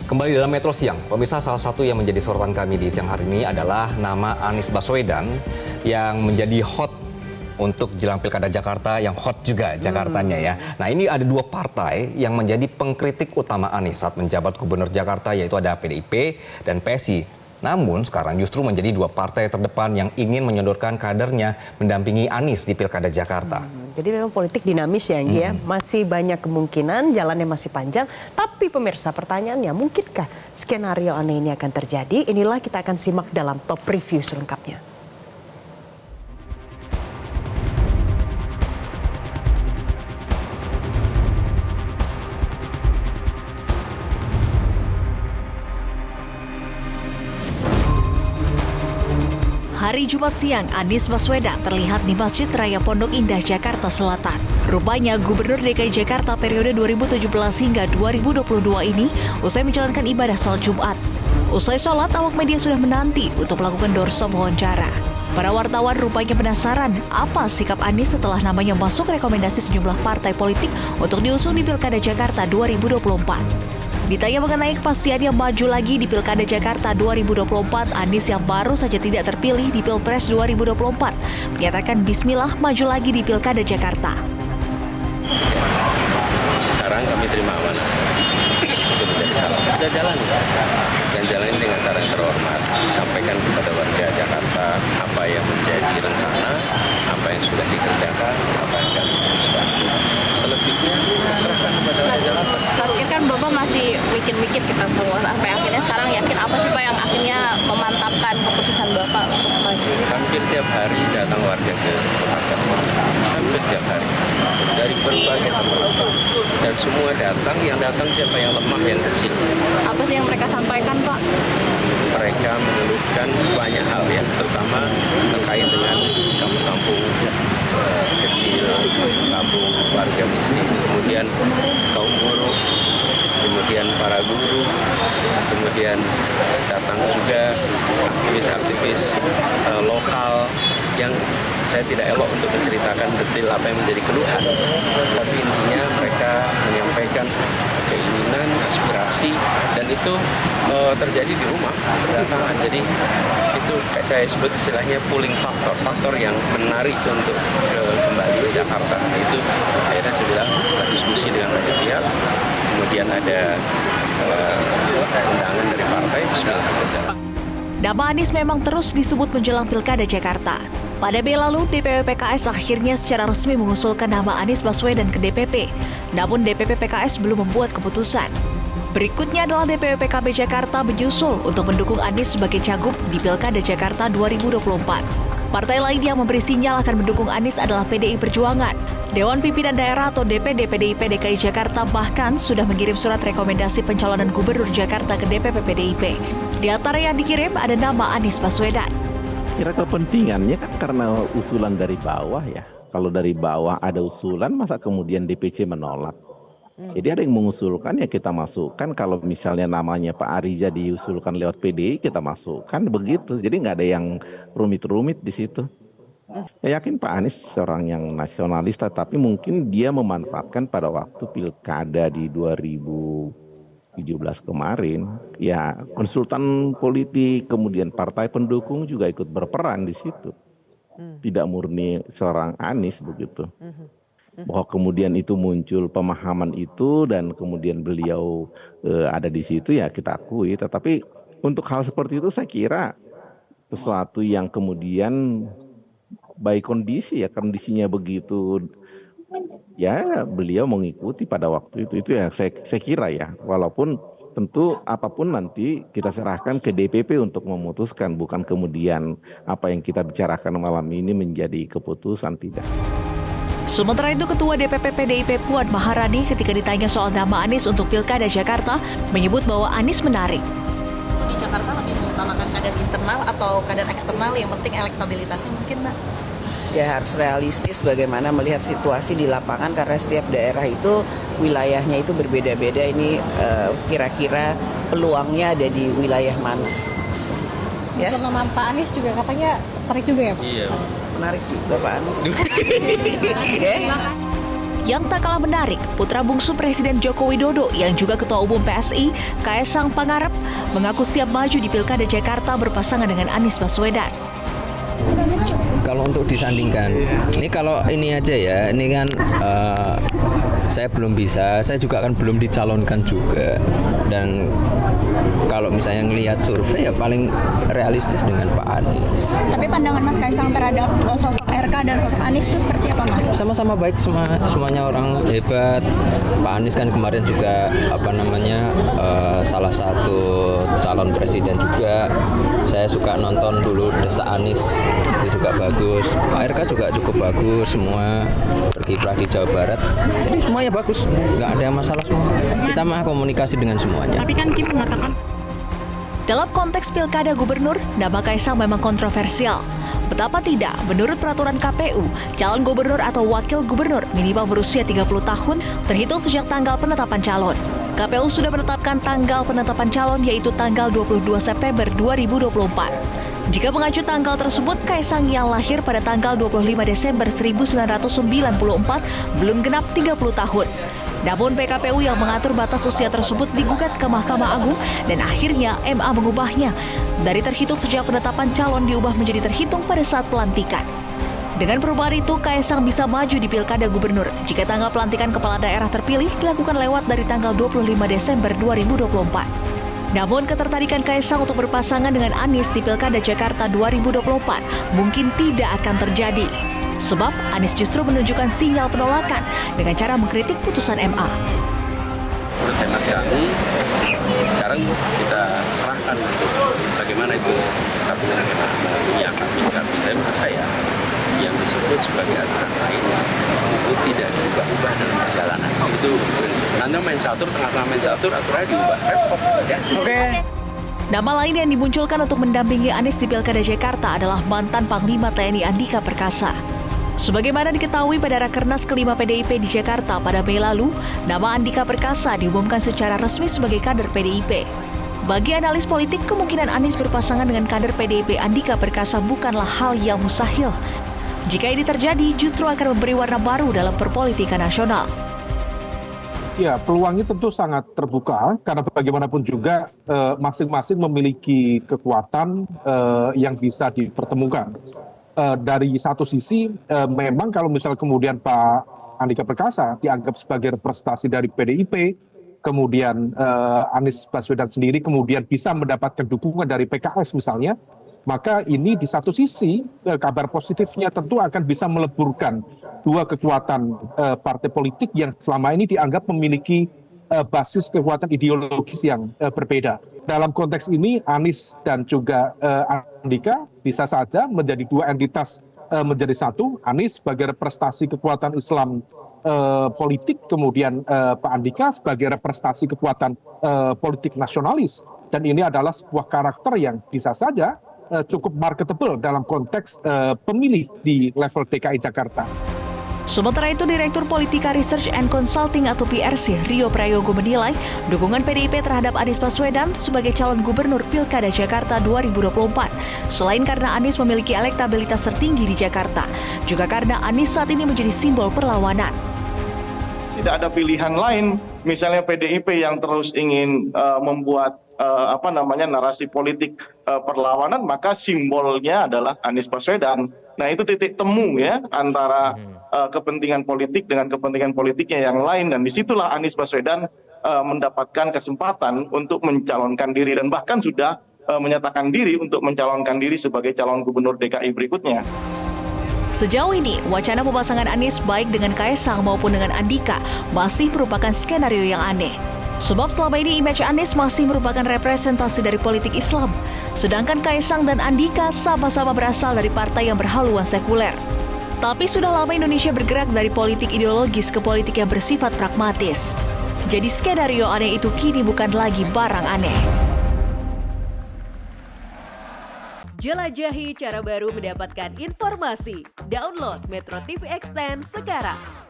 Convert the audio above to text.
Kembali dalam Metro Siang, pemirsa, salah satu yang menjadi sorotan kami di siang hari ini adalah nama Anies Baswedan yang menjadi hot untuk jelang Pilkada Jakarta, yang hot juga Jakartanya ya. Nah, ini ada dua partai yang menjadi pengkritik utama Anies saat menjabat Gubernur Jakarta, yaitu ada PDIP dan PSI. Namun sekarang justru menjadi dua partai terdepan yang ingin menyodorkan kadernya mendampingi Anies di Pilkada Jakarta. Jadi memang politik dinamis ya, Anggi, ya. Masih banyak kemungkinan, jalannya masih panjang. Tapi pemirsa, pertanyaannya, mungkinkah skenario aneh ini akan terjadi? Inilah kita akan simak dalam top review selengkapnya. Hari Jumat siang, Anies Baswedan terlihat di Masjid Raya Pondok Indah, Jakarta Selatan. Rupanya Gubernur DKI Jakarta periode 2017 hingga 2022 ini usai menjalankan ibadah sholat Jumat. Usai sholat, awak media sudah menanti untuk melakukan doorstop wawancara. Para wartawan rupanya penasaran apa sikap Anies setelah namanya masuk rekomendasi sejumlah partai politik untuk diusung di Pilkada Jakarta 2024. Ditanya mengenai kepastian yang maju lagi di Pilkada Jakarta 2024, Anies yang baru saja tidak terpilih di Pilpres 2024 menyatakan bismillah maju lagi di Pilkada Jakarta. Sekarang kami terima amanah untuk menjadi calon. Kita jalani dan jalani dengan cara yang terhormat. Sampaikan kepada warga Jakarta apa yang menjadi rencana, apa yang sudah dikerjakan, apa yang akan diteruskan. Selebihnya kita serahkan kepada warga Jakarta. Mungkin kan Bapak masih mikir-mikir kita semua sampai akhirnya sekarang yakin apa sih Pak yang akhirnya memantapkan keputusan Bapak untuk maju ini? Hampir tiap hari datang warga ke Jakarta. Hampir tiap hari. Dari berbagai tempat. Dan semua datang, yang datang siapa yang lemah, yang kecil. Apa sih yang mereka sampaikan Pak? Mereka mengeluhkan banyak hal ya, terutama terkait dengan kampung-kampung kecil, kampung warga miskin, kemudian kaum buruh, kemudian para guru, kemudian datang juga aktivis-aktivis lokal yang saya tidak elok untuk menceritakan detail apa yang menjadi keluhan, tapi intinya mereka menyampaikan keinginan, aspirasi, dan itu terjadi di rumah berdatangan. Jadi itu saya sebut istilahnya pulling faktor yang menarik untuk kembali ke Jakarta. Nah, itu akhirnya saya bilang setelah diskusi dengan banyak pihak, kemudian ada undangan dari partai, bismillah berjalan. Nama Anies memang terus disebut menjelang Pilkada Jakarta. Pada Mei lalu, DPP PKS akhirnya secara resmi mengusulkan nama Anies Baswedan ke DPP. Namun DPP PKS belum membuat keputusan. Berikutnya adalah DPP PKB Jakarta menyusul untuk mendukung Anies sebagai cagup di Pilkada Jakarta 2024. Partai lain yang memberi sinyal akan mendukung Anies adalah PDI Perjuangan. Dewan Pimpinan Daerah atau DPD PDIP DKI Jakarta bahkan sudah mengirim surat rekomendasi pencalonan Gubernur Jakarta ke DPP PDIP. Di antara yang dikirim ada nama Anies Baswedan. Kira kepentingannya kan karena usulan dari bawah ya. Kalau dari bawah ada usulan, masa kemudian DPC menolak? Jadi ada yang mengusulkan ya kita masukkan. Kalau misalnya namanya Pak Arija diusulkan lewat PDI, kita masukkan begitu. Jadi nggak ada yang rumit-rumit di situ. Saya yakin Pak Anies seorang yang nasionalis, tapi mungkin dia memanfaatkan pada waktu pilkada di 2017 kemarin, ya konsultan politik, kemudian partai pendukung juga ikut berperan di situ. Tidak murni seorang Anies begitu. Bahwa kemudian itu muncul pemahaman itu dan kemudian beliau ada di situ ya kita akui. Tetapi untuk hal seperti itu saya kira sesuatu yang kemudian baik kondisinya begitu ya beliau mengikuti pada waktu itu ya saya kira ya, walaupun tentu apapun nanti kita serahkan ke DPP untuk memutuskan, bukan kemudian apa yang kita bicarakan malam ini menjadi keputusan, tidak. Sementara itu, Ketua DPP PDIP Puan Maharani ketika ditanya soal nama Anies untuk Pilkada Jakarta menyebut bahwa Anies menarik. Di Jakarta lebih mengutamakan kader internal atau kader eksternal, yang penting elektabilitasnya mungkin, Mbak? Ya harus realistis bagaimana melihat situasi di lapangan karena setiap daerah itu wilayahnya itu berbeda-beda. Ini kira-kira peluangnya ada di wilayah mana? Ya. Nama Pak Anies juga katanya tertarik juga ya Pak? Iya. Menarik juga Pak Anies. Yang tak kalah menarik, putra bungsu Presiden Joko Widodo yang juga Ketua Umum PSI, Kaesang Pangarep, mengaku siap maju di Pilkada Jakarta berpasangan dengan Anies Baswedan. Kalau untuk disandingkan, ini kalau ini aja ya, ini kan saya belum bisa, saya juga kan belum dicalonkan juga. Dan kalau misalnya ngelihat survei ya paling realistis dengan Pak Anies. Tapi pandangan Mas Kaesang terhadap sosok RK dan sosok Anies itu seperti apa, Mas? Sama-sama baik, semuanya orang hebat. Pak Anies kan kemarin juga salah satu calon presiden juga. Saya suka nonton dulu Desa Anies, itu juga bagus. Pak RK juga cukup bagus, semua berkiprah di Jawa Barat. Jadi semuanya bagus, nggak ada masalah semua. Kita mah komunikasi dengan semuanya. Tapi kan Kim mengatakan Dalam konteks Pilkada Gubernur, nama Kaesang memang kontroversial. Betapa tidak, menurut peraturan KPU, calon gubernur atau wakil gubernur minimal berusia 30 tahun terhitung sejak tanggal penetapan calon. KPU sudah menetapkan tanggal penetapan calon yaitu tanggal 22 September 2024. Jika mengacu tanggal tersebut, Kaesang yang lahir pada tanggal 25 Desember 1994 belum genap 30 tahun. Namun PKPU yang mengatur batas usia tersebut digugat ke Mahkamah Agung dan akhirnya MA mengubahnya. Dari terhitung sejak penetapan calon diubah menjadi terhitung pada saat pelantikan. Dengan perubahan itu, Kaesang bisa maju di Pilkada Gubernur jika tanggal pelantikan kepala daerah terpilih dilakukan lewat dari tanggal 25 Desember 2024. Namun ketertarikan Kaesang untuk berpasangan dengan Anies di Pilkada Jakarta 2024 mungkin tidak akan terjadi. Sebab Anies justru menunjukkan sinyal penolakan dengan cara mengkritik putusan MA. Menurut hemat kami, sekarang kita serahkan bagaimana itu kami menyikapi. Tapi menurut saya, yang disebut sebagai aturan lain itu tidak diubah-ubah dalam perjalanan. Itu Anda main catur, tengah-tengah main catur, aturannya diubah. Ya. Oke. Nama lain yang dimunculkan untuk mendampingi Anies di Pilkada Jakarta adalah mantan Panglima TNI Andika Perkasa. Sebagaimana diketahui pada Rakernas kelima PDIP di Jakarta pada Mei lalu, nama Andika Perkasa diumumkan secara resmi sebagai kader PDIP. Bagi analis politik, kemungkinan Anies berpasangan dengan kader PDIP Andika Perkasa bukanlah hal yang mustahil. Jika ini terjadi, justru akan memberi warna baru dalam perpolitikan nasional. Ya, peluangnya tentu sangat terbuka karena bagaimanapun juga masing-masing memiliki kekuatan yang bisa dipertemukan. Dari satu sisi, memang kalau misal kemudian Pak Andika Perkasa dianggap sebagai representasi dari PDIP, kemudian Anies Baswedan sendiri kemudian bisa mendapatkan dukungan dari PKS misalnya, maka ini di satu sisi kabar positifnya tentu akan bisa meleburkan dua kekuatan partai politik yang selama ini dianggap memiliki basis kekuatan ideologis yang berbeda. Dalam konteks ini Anies dan juga Andika bisa saja menjadi dua entitas menjadi satu. Anies sebagai representasi kekuatan Islam politik, kemudian Pak Andika sebagai representasi kekuatan politik nasionalis. Dan ini adalah sebuah karakter yang bisa saja cukup marketable dalam konteks pemilih di level DKI Jakarta. Sementara itu, Direktur Politika Research and Consulting atau PRC, Rio Prayogo menilai dukungan PDIP terhadap Anies Baswedan sebagai calon gubernur Pilkada Jakarta 2024. Selain karena Anies memiliki elektabilitas tertinggi di Jakarta, juga karena Anies saat ini menjadi simbol perlawanan. Tidak ada pilihan lain, misalnya PDIP yang terus ingin membuat narasi politik perlawanan, maka simbolnya adalah Anies Baswedan. Nah, itu titik temu ya antara kepentingan politik dengan kepentingan politiknya yang lain, dan disitulah Anies Baswedan mendapatkan kesempatan untuk mencalonkan diri dan bahkan sudah menyatakan diri untuk mencalonkan diri sebagai calon gubernur DKI berikutnya. Sejauh ini, wacana pemasangan Anies baik dengan Kaesang maupun dengan Andika masih merupakan skenario yang aneh. Sebab selama ini image Anies masih merupakan representasi dari politik Islam, sedangkan Kaesang dan Andika sama-sama berasal dari partai yang berhaluan sekuler. Tapi sudah lama Indonesia bergerak dari politik ideologis ke politik yang bersifat pragmatis. Jadi skenario aneh itu kini bukan lagi barang aneh. Jelajahi cara baru mendapatkan informasi. Download Metro TV Extend sekarang.